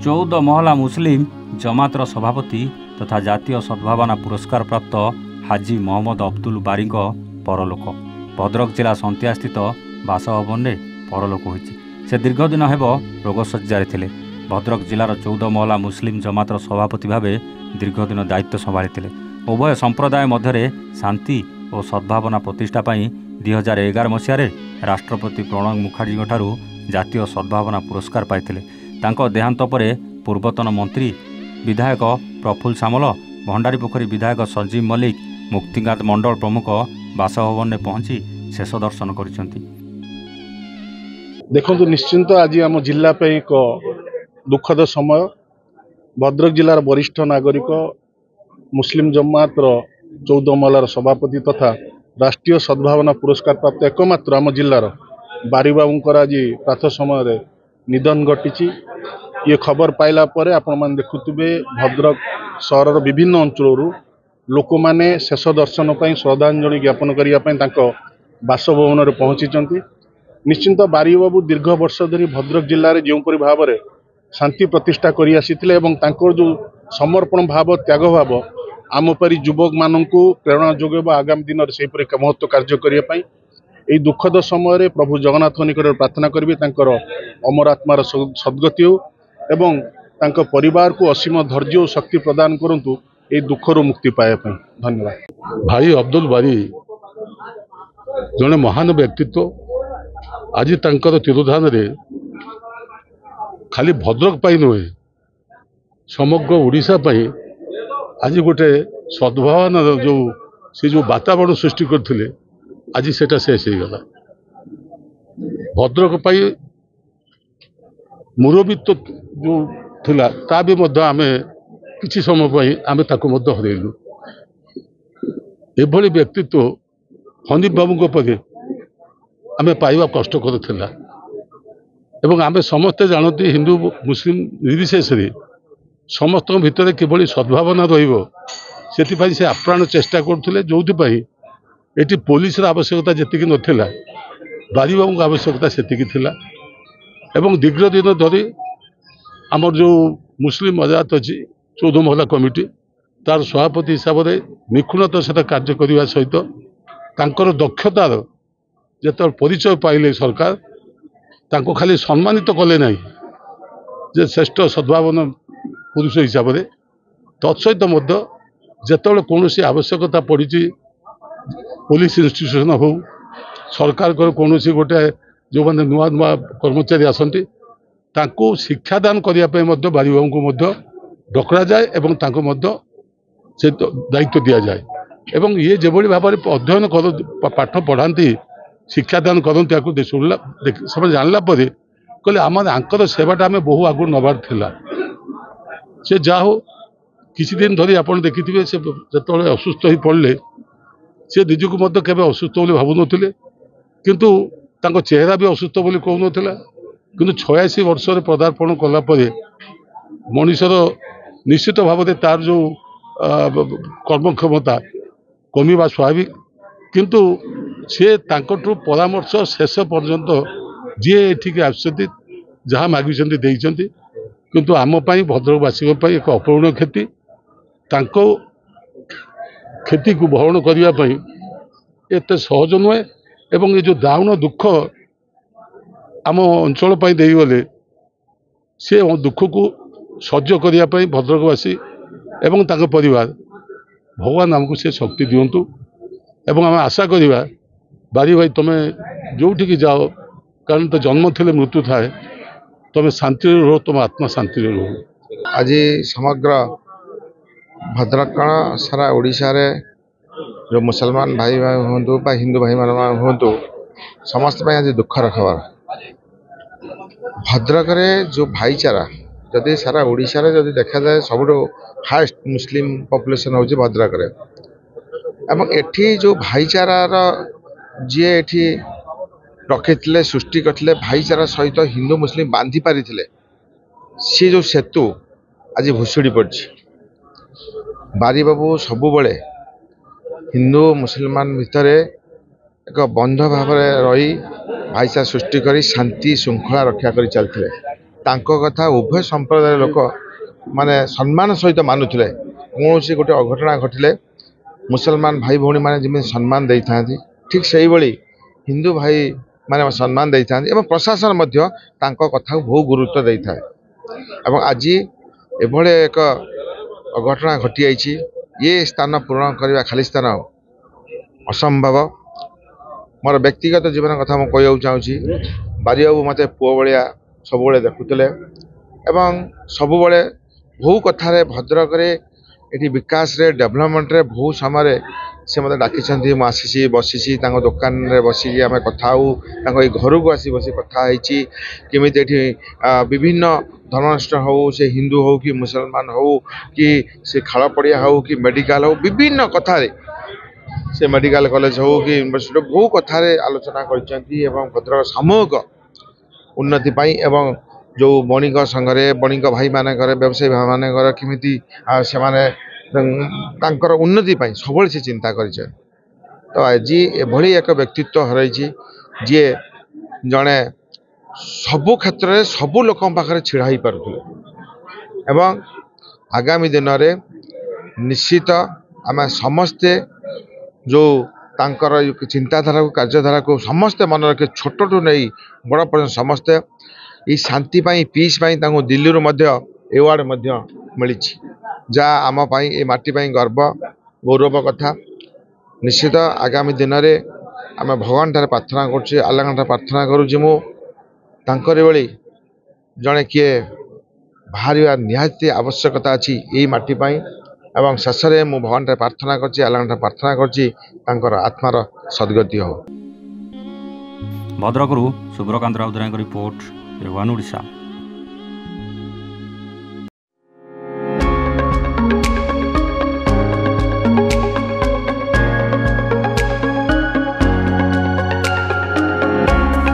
14 ମହଲା ମୁସଲିମ ଜମାତର ସଭାପତି ତଥା ଜାତୀୟ ସଦ୍ଭାବନା ପୁରସ୍କାର ପ୍ରାପ୍ତ ହାଜି ମହମ୍ମଦ ଅବଦୁଲ ବାରିଙ୍କ ପରଲୋକ। ଭଦ୍ରକ ଜିଲ୍ଲା ସନ୍ତିଆସ୍ଥିତ ବାସଭବନରେ ପରଲୋକ ହୋଇଛି। ସେ ଦୀର୍ଘ ଦିନ ହେବ ରୋଗଶଯ୍ୟାରେ ଥିଲେ। ଭଦ୍ରକ ଜିଲ୍ଲାର 14 ମହଲା ମୁସଲିମ ଜମାତର ସଭାପତି ଭାବେ ଦୀର୍ଘ ଦିନ ଦାୟିତ୍ୱ ସମ୍ଭାଳିଥିଲେ। ଉଭୟ ସମ୍ପ୍ରଦାୟ ମଧ୍ୟରେ ଶାନ୍ତି ଓ ସଦ୍ଭାବନା ପ୍ରତିଷ୍ଠା ପାଇଁ 2011 ମସିହାରେ ରାଷ୍ଟ୍ରପତି ପ୍ରଣବ ମୁଖାର୍ଜୀଙ୍କଠାରୁ ଜାତୀୟ ସଦ୍ଭାବନା ପୁରସ୍କାର ପାଇଥିଲେ। ତାଙ୍କ ଦେହାନ୍ତ ପରେ ପୂର୍ବତନ ମନ୍ତ୍ରୀ ବିଧାୟକ ପ୍ରଫୁଲ୍ଲ ସାମଲ, ଭଣ୍ଡାରୀପୋଖରୀ ବିଧାୟକ ସଞ୍ଜୀବ ମଲ୍ଲିକ, ମୁକ୍ତିକାନ୍ତ ମଣ୍ଡଳ ପ୍ରମୁଖ ବାସଭବନରେ ପହଞ୍ଚି ଶେଷ ଦର୍ଶନ କରିଛନ୍ତି। ଦେଖନ୍ତୁ, ନିଶ୍ଚିନ୍ତ ଆଜି ଆମ ଜିଲ୍ଲା ପାଇଁ ଏକ ଦୁଃଖଦ ସମୟ। ଭଦ୍ରକ ଜିଲ୍ଲାର ବରିଷ୍ଠ ନାଗରିକ, ମୁସଲିମ ଜମାତର 14 ମହଲାର ସଭାପତି ତଥା ରାଷ୍ଟ୍ରୀୟ ସଦ୍ଭାବନା ପୁରସ୍କାର ପ୍ରାପ୍ତ ଏକମାତ୍ର ଆମ ଜିଲ୍ଲାର ବାରିବାବୁଙ୍କର ଆଜି ପ୍ରାତଃ ସମୟରେ ନିଧନ ଘଟିଛି। ଇଏ ଖବର ପାଇଲା ପରେ ଆପଣମାନେ ଦେଖୁଥିବେ ଭଦ୍ରକ ସହରର ବିଭିନ୍ନ ଅଞ୍ଚଳରୁ ଲୋକମାନେ ଶେଷ ଦର୍ଶନ ପାଇଁ ଶ୍ରଦ୍ଧାଞ୍ଜଳି ଜ୍ଞାପନ କରିବା ପାଇଁ ତାଙ୍କ ବାସଭବନରେ ପହଞ୍ଚିଛନ୍ତି। ନିଶ୍ଚିନ୍ତ ବାରିବାବୁ ଦୀର୍ଘ ବର୍ଷ ଧରି ଭଦ୍ରକ ଜିଲ୍ଲାରେ ଯେଉଁପରି ଭାବରେ ଶାନ୍ତି ପ୍ରତିଷ୍ଠା କରି ଆସିଥିଲେ ଏବଂ ତାଙ୍କର ଯେଉଁ ସମର୍ପଣ ଭାବ, ତ୍ୟାଗ ଭାବ ଆମ ପରି ଯୁବକମାନଙ୍କୁ ପ୍ରେରଣା ଯୋଗାଇବ ଆଗାମୀ ଦିନରେ ସେହିପରି ମହତ୍ତ୍ୱ କାର୍ଯ୍ୟ କରିବା ପାଇଁ। ଏହି ଦୁଃଖଦ ସମୟରେ ପ୍ରଭୁ ଜଗନ୍ନାଥଙ୍କ ନିକଟରେ ପ୍ରାର୍ଥନା କରିବେ ତାଙ୍କର ଅମର ଆତ୍ମାର ସଦ୍ଗତି ହେଉ ଏବଂ ତାଙ୍କ ପରିବାରକୁ ଅସୀମ ଧୈର୍ଯ୍ୟ ଓ ଶକ୍ତି ପ୍ରଦାନ କରନ୍ତୁ ଏହି ଦୁଃଖରୁ ମୁକ୍ତି ପାଇବା ପାଇଁ। ଧନ୍ୟବାଦ। ଭାଇ ଅବଦୁଲ ବାରି ଜଣେ ମହାନ ବ୍ୟକ୍ତିତ୍ୱ। ଆଜି ତାଙ୍କର ତିରୋଧାନରେ ଖାଲି ଭଦ୍ରକ ପାଇଁ ନୁହେଁ, ସମଗ୍ର ଓଡ଼ିଶା ପାଇଁ ଆଜି ଗୋଟେ ସଦ୍ଭାବନାର ଯେଉଁ ବାତାବରଣ ସୃଷ୍ଟି କରିଥିଲେ, ଆଜି ସେଟା ଶେଷ ହେଇଗଲା। ଭଦ୍ରକ ପାଇଁ ମୁରବିତ୍ୱ ଯେଉଁ ଥିଲା ତା ବି ମଧ୍ୟ ଆମେ କିଛି ସମୟ ପାଇଁ ଆମେ ତାକୁ ମଧ୍ୟ ହରେଇଲୁ। ଏଭଳି ବ୍ୟକ୍ତିତ୍ୱ ହନିଫ ବାବୁଙ୍କ ପରି ଆମେ ପାଇବା କଷ୍ଟକର ଥିଲା ଏବଂ ଆମେ ସମସ୍ତେ ଜାଣନ୍ତି ହିନ୍ଦୁ ମୁସଲିମ ନିର୍ବିଶେଷରେ ସମସ୍ତଙ୍କ ଭିତରେ କିଭଳି ସଦ୍ଭାବନା ରହିବ ସେଥିପାଇଁ ସେ ଆପ୍ରାଣ ଚେଷ୍ଟା କରୁଥିଲେ। ଯେଉଁଥିପାଇଁ ଏଠି ପୋଲିସର ଆବଶ୍ୟକତା ଯେତିକି ନଥିଲା, ବାରିବାବୁଙ୍କ ଆବଶ୍ୟକତା ସେତିକି ଥିଲା ଏବଂ ଦୀର୍ଘ ଦିନ ଧରି ଆମର ଯେଉଁ ମୁସଲିମ ମଜାତ ଅଛି 14 ମହଲା କମିଟି, ତାର ସଭାପତି ହିସାବରେ ନିଖୁଣତାର ସହିତ କାର୍ଯ୍ୟ କରିବା ସହିତ ତାଙ୍କର ଦକ୍ଷତାର ଯେତେବେଳେ ପରିଚୟ ପାଇଲେ ସରକାର ତାଙ୍କୁ ଖାଲି ସମ୍ମାନିତ କଲେ ନାହିଁ ଯେ ଶ୍ରେଷ୍ଠ ସଦ୍ଭାବନା ପୁରୁଷ ହିସାବରେ, ତତ୍ସହିତ ମଧ୍ୟ ଯେତେବେଳେ କୌଣସି ଆବଶ୍ୟକତା ପଡ଼ିଛି ପୋଲିସ ଇନଷ୍ଟିଚ୍ୟୁସନ ହେଉ, ସରକାରଙ୍କର କୌଣସି ଗୋଟେ ଯେଉଁମାନେ ନୂଆ ନୂଆ କର୍ମଚାରୀ ଆସନ୍ତି ତାଙ୍କୁ ଶିକ୍ଷାଦାନ କରିବା ପାଇଁ ମଧ୍ୟ ବାରିବାବୁଙ୍କୁ ମଧ୍ୟ ଡକାଯାଏ ଏବଂ ତାଙ୍କୁ ମଧ୍ୟ ସେ ଦାୟିତ୍ୱ ଦିଆଯାଏ ଏବଂ ଇଏ ଯେଭଳି ଭାବରେ ଅଧ୍ୟୟନ ପାଠ ପଢ଼ାନ୍ତି, ଶିକ୍ଷାଦାନ କରନ୍ତି, ଆକୁ ଶୁଣିଲା ସେମାନେ ଜାଣିଲା ପରେ କହିଲେ ଆମର ଆଙ୍କର ସେବାଟା ଆମେ ବହୁ ଆଗରୁ ନେବାର ଥିଲା। ସେ ଯାହା ହଉ କିଛି ଦିନ ଧରି ଆପଣ ଦେଖିଥିବେ ସେ ଯେତେବେଳେ ଅସୁସ୍ଥ ହୋଇ ପଡ଼ିଲେ ସେ ନିଜକୁ ମଧ୍ୟ କେବେ ଅସୁସ୍ଥ ବୋଲି ଭାବୁନଥିଲେ, କିନ୍ତୁ ତାଙ୍କ ଚେହେରା ବି ଅସୁସ୍ଥ ବୋଲି କହୁନଥିଲା। କିନ୍ତୁ 86 ବର୍ଷରେ ପଦାର୍ପଣ କଲା ପରେ ମଣିଷର ନିଶ୍ଚିତ ଭାବରେ ତାର ଯେଉଁ କର୍ମକ୍ଷମତା କମିବା ସ୍ୱାଭାବିକ, କିନ୍ତୁ ସେ ତାଙ୍କଠୁ ପରାମର୍ଶ ଶେଷ ପର୍ଯ୍ୟନ୍ତ ଯିଏ ଏଠିକି ଆସିଛନ୍ତି ଯାହା ମାଗିଛନ୍ତି ଦେଇଛନ୍ତି। କିନ୍ତୁ ଆମ ପାଇଁ ଭଦ୍ରକବାସୀଙ୍କ ପାଇଁ ଏକ ଅପୂରଣୀୟ କ୍ଷତି। ତାଙ୍କ କ୍ଷତିକୁ ବହନ କରିବା ପାଇଁ ଏତେ ସହଜ ନୁହେଁ ଏବଂ ଏ ଯେଉଁ ଦାରୁଣ ଦୁଃଖ ଆମ ଅଞ୍ଚଳ ପାଇଁ ଦେଇଗଲେ ସେ ଦୁଃଖକୁ ସହ୍ୟ କରିବା ପାଇଁ ଭଦ୍ରକବାସୀ ଏବଂ ତାଙ୍କ ପରିବାର ଭଗବାନ ଆମକୁ ସେ ଶକ୍ତି ଦିଅନ୍ତୁ ଏବଂ ଆମେ ଆଶା କରିବା ବାରି ଭାଇ ତୁମେ ଯେଉଁଠିକି ଯାଅ, କାରଣ ତ ଜନ୍ମ ଥିଲେ ମୃତ୍ୟୁ ଥାଏ, ତୁମେ ଶାନ୍ତିରେ ରୁହ, ତୁମ ଆତ୍ମା ଶାନ୍ତିରେ ରୁହ। ଆଜି ସମଗ୍ର ଭଦ୍ରକ କ'ଣ ସାରା ଓଡ଼ିଶାରେ ଯେଉଁ ମୁସଲମାନ ଭାଇ ହୁଅନ୍ତୁ ବା ହିନ୍ଦୁ ଭାଇମାନେ ହୁଅନ୍ତୁ ସମସ୍ତ ପାଇଁ ଆଜି ଦୁଃଖର ଖବର। ଭଦ୍ରକରେ ଯେଉଁ ଭାଇଚାରା ଯଦି ସାରା ଓଡ଼ିଶାରେ ଯଦି ଦେଖାଯାଏ ସବୁଠୁ ହାଏଷ୍ଟ ମୁସଲିମ ପପୁଲେସନ୍ ହେଉଛି ଭଦ୍ରକରେ ଏବଂ ଏଠି ଯେଉଁ ଭାଇଚାରାର ଯିଏ ଏଠି ରଖିଥିଲେ, ସୃଷ୍ଟି କରିଥିଲେ, ଭାଇଚାରା ସହିତ ହିନ୍ଦୁ ମୁସଲିମ ବାନ୍ଧି ପାରିଥିଲେ, ସେ ଯେଉଁ ସେତୁ ଆଜି ଭୁଷୁଡ଼ି ପଡ଼ିଛି। ବାରିବାବୁ ସବୁବେଳେ ହିନ୍ଦୁ ମୁସଲମାନ ଭିତରେ ଏକ ବନ୍ଧ ଭାବରେ ରହି ଭାଇଚାରା ସୃଷ୍ଟି କରି ଶାନ୍ତି ଶୃଙ୍ଖଳା ରକ୍ଷା କରି ଚାଲିଥିଲେ। तांको कथा उभय संप्रदाय लोक माने सम्मान सहित मानुथिले कौन गोटे अघटना घटिले मुसलमान भाई भौणी माने जमी सम्मान दे था ठीक से ही हिंदू भाई माने सम्मान दे था एवं प्रशासन मध्य तांको कथा बहुत गुरुत्व दे था एवं आज एभले एक अघटना घटी आई ये स्थान पूरण करने खाली स्थान असंभव मोर व्यक्तिगत जीवन कथा मुझे कहूँ चाहूँगी बारीबाबू मत पुओ भाया सब देखुले एवं सबुबले बहु कथार भद्रक ये विकास रे डेवलपमेंट रे बहु समय से मत डाकी मुझे बसी दुकान रे बसिकी आम कथा घर को आसी बस कथा केमी विभिन्न धर्मराष्ट्र हो से हिंदू हो कि मुसलमान हो कि से खाल पड़िया हो कि मेडिकल हो विभिन्न कथार से मेडिकल कॉलेज हो कि यूनिवर्सिटी बहु कथार आलोचना कर सामूहिक उन्नति एवं जो बणिक संघरे बणिक भाई मानकर व्यवसायी भाई मानकर किमिति से उन्नति सब से चिंता कर तो आज एभली एक व्यक्तित्व हरई जी जड़े सबु क्षेत्र में सबु लोक पाखे छिड़ा ही पारुले एवं आगामी दिन में निश्चित आम समस्ते जो तांकर चिंताधारा को कार्यधारा को समस्ते मन रखे छोट टू नहीं बड़ पर्यटन समस्ते ये शांति पीस दिल्ली रू एवार्ड मिली जहाँ आम ये माटी गर्व गौरव कथा निश्चित आगामी दिन में आम भगवान ठारे प्रार्थना कर आल्लाह प्रार्थना करुँच मुझे जड़े किए बाहर निहाती आवश्यकता अच्छी यही माटी एवं शेष में मु भगवान प्रार्थना कर आल्लाह प्रार्थना कर आत्मार सद्गति हो। भद्रकरू सुब्रकांत राउतराय रिपोर्ट ए1 ओडिशा।